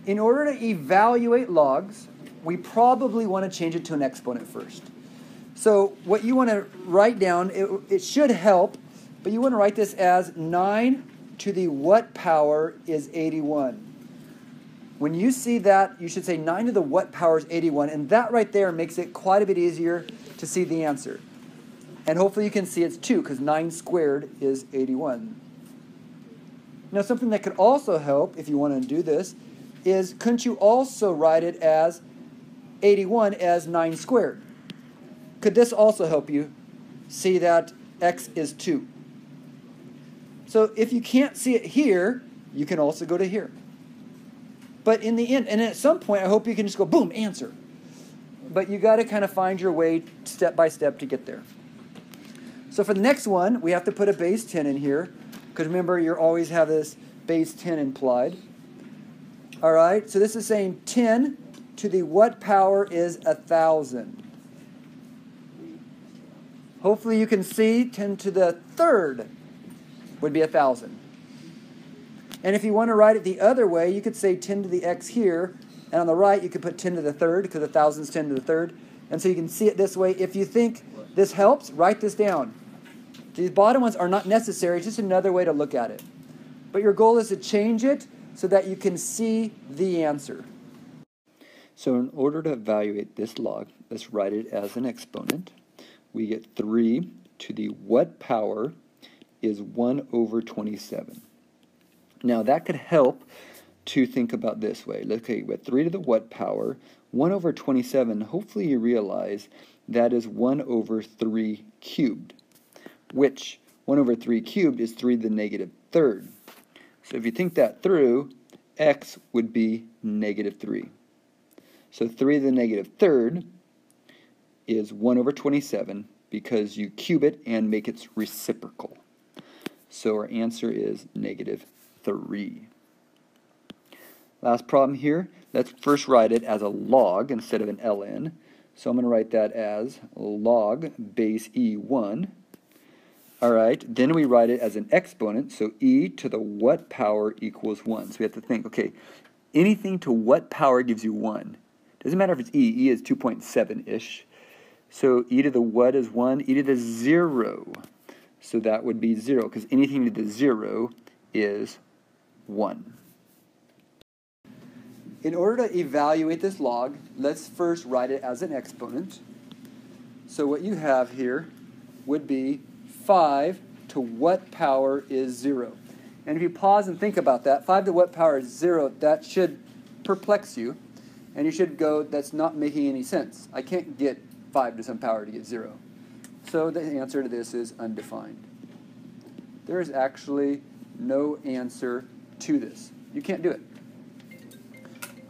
In order to evaluate logs, we probably want to change it to an exponent first. So what you want to write down, it should help, but you want to write this as 9 to the what power is 81. When you see that, you should say 9 to the what power is 81, and that right there makes it quite a bit easier to see the answer. And hopefully you can see it's 2, because 9 squared is 81. Now something that could also help, if you want to do this, is couldn't you also write it as 81 as 9 squared? Could this also help you see that x is 2? So if you can't see it here, you can also go to here. But in the end, and at some point, I hope you can just go, boom, answer. But you got to kind of find your way step by step to get there. So for the next one, we have to put a base 10 in here, because remember, you always have this base 10 implied. All right, so this is saying 10 to the what power is 1,000. Hopefully you can see 10 to the third would be 1,000. And if you want to write it the other way, you could say 10 to the x here, and on the right you could put 10 to the third, because 1,000 is 10 to the third. And so you can see it this way. If you think this helps, write this down. These bottom ones are not necessary, it's just another way to look at it. But your goal is to change it so that you can see the answer. So in order to evaluate this log, let's write it as an exponent. We get 3 to the what power is 1 over 27. Now that could help to think about this way. Okay, with 3 to the what power, 1 over 27, hopefully you realize that is 1 over 3 cubed, which 1 over 3 cubed is 3 to the negative third. So if you think that through, x would be negative 3. So 3 to the negative third is 1 over 27 because you cube it and make its reciprocal. So our answer is negative 3. Last problem here, let's first write it as a log instead of an ln. So I'm going to write that as log base e1. Alright, then we write it as an exponent, so e to the what power equals 1. So we have to think, okay, anything to what power gives you 1? Doesn't matter if it's e is 2.7-ish. So e to the what is 1, e to the 0. So that would be 0, because anything to the 0 is 1. In order to evaluate this log, let's first write it as an exponent. So what you have here would be 5 to what power is 0. And if you pause and think about that, 5 to what power is 0, that should perplex you. And you should go, that's not making any sense. I can't get 5 to some power to get 0. So the answer to this is undefined. There is actually no answer to this. You can't do it.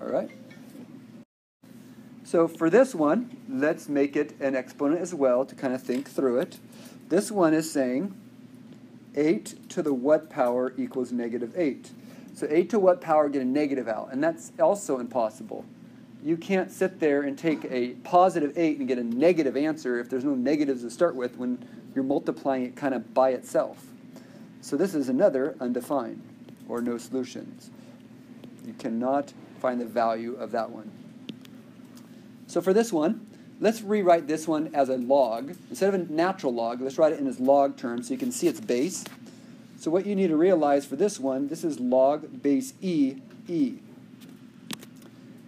All right? So for this one, let's make it an exponent as well to kind of think through it. This one is saying 8 to the what power equals negative 8. So 8 to what power, get a negative out, and that's also impossible. You can't sit there and take a positive 8 and get a negative answer if there's no negatives to start with when you're multiplying it kind of by itself. So this is another undefined, or no solutions. You cannot find the value of that one. So for this one, let's rewrite this one as a log. Instead of a natural log, let's write it in its log terms so you can see its base. So what you need to realize for this one, this is log base e.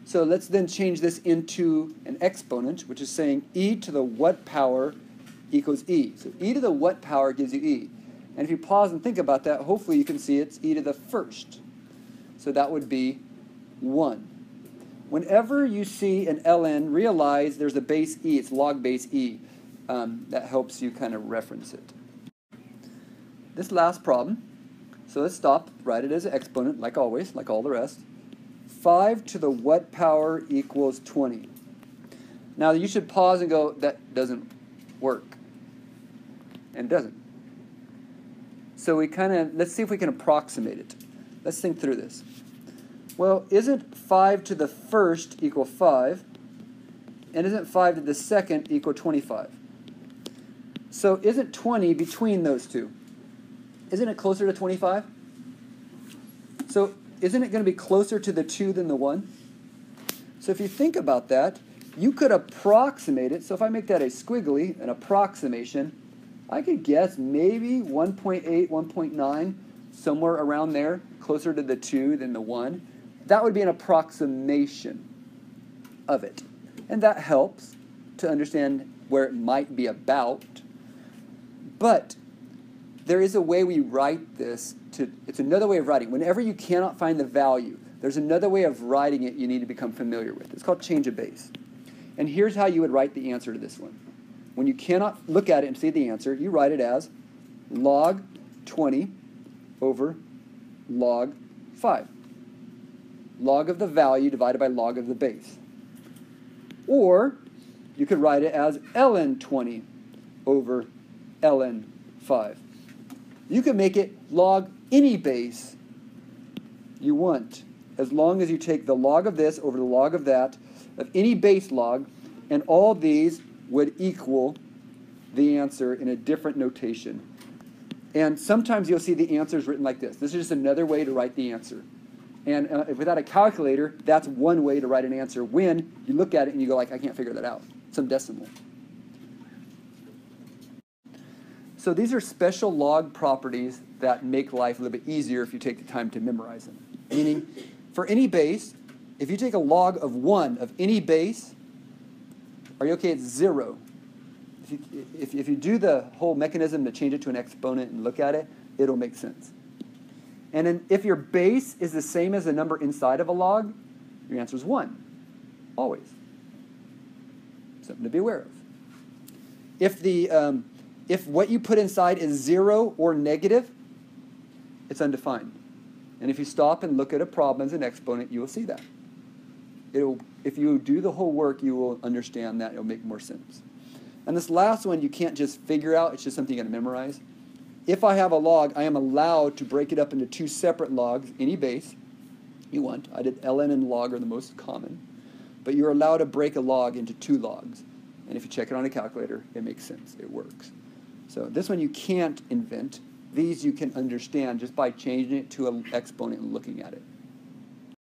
So let's then change this into an exponent, which is saying e to the what power equals e. So e to the what power gives you e. And if you pause and think about that, hopefully you can see it's e to the first. So that would be 1. Whenever you see an ln, realize there's a base e. It's log base e. That helps you kind of reference it. This last problem, so let's stop, write it as an exponent, like always, like all the rest. 5 to the what power equals 20. Now you should pause and go, that doesn't work. And it doesn't. So we kind of, let's see if we can approximate it. Let's think through this. Well, isn't 5 to the first equal 5? And isn't 5 to the second equal 25? So isn't 20 between those two? Isn't it closer to 25? So isn't it going to be closer to the 2 than the 1? So if you think about that, you could approximate it. So if I make that a squiggly, an approximation, I could guess maybe 1.8, 1.9, somewhere around there, closer to the 2 than the 1. That would be an approximation of it. And that helps to understand where it might be about. But there is a way we write this. It's another way of writing. Whenever you cannot find the value, there's another way of writing it you need to become familiar with. It's called change of base. And here's how you would write the answer to this one. When you cannot look at it and see the answer, you write it as log 20 over log 5. Log of the value divided by log of the base. Or you could write it as ln 20 over ln 5. You could make it log any base you want, as long as you take the log of this over the log of that, of any base log, and all these would equal the answer in a different notation. And sometimes you'll see the answers written like this. This is just another way to write the answer. And without a calculator, that's one way to write an answer when you look at it and you go like, I can't figure that out. Some decimal. So these are special log properties that make life a little bit easier if you take the time to memorize them. Meaning, for any base, if you take a log of 1 of any base, are you okay? It's 0. If you do the whole mechanism to change it to an exponent and look at it, it'll make sense. And then if your base is the same as the number inside of a log, your answer is 1. Always. Something to be aware of. If what you put inside is 0 or negative, it's undefined. And if you stop and look at a problem as an exponent, you will see that. If you do the whole work, you will understand that. It'll make more sense. And this last one, you can't just figure out. It's just something you got to memorize. If I have a log, I am allowed to break it up into 2 separate logs, any base you want. I did ln and log are the most common. But you're allowed to break a log into 2 logs. And if you check it on a calculator, it makes sense. It works. So this one you can't invent. These you can understand just by changing it to an exponent and looking at it.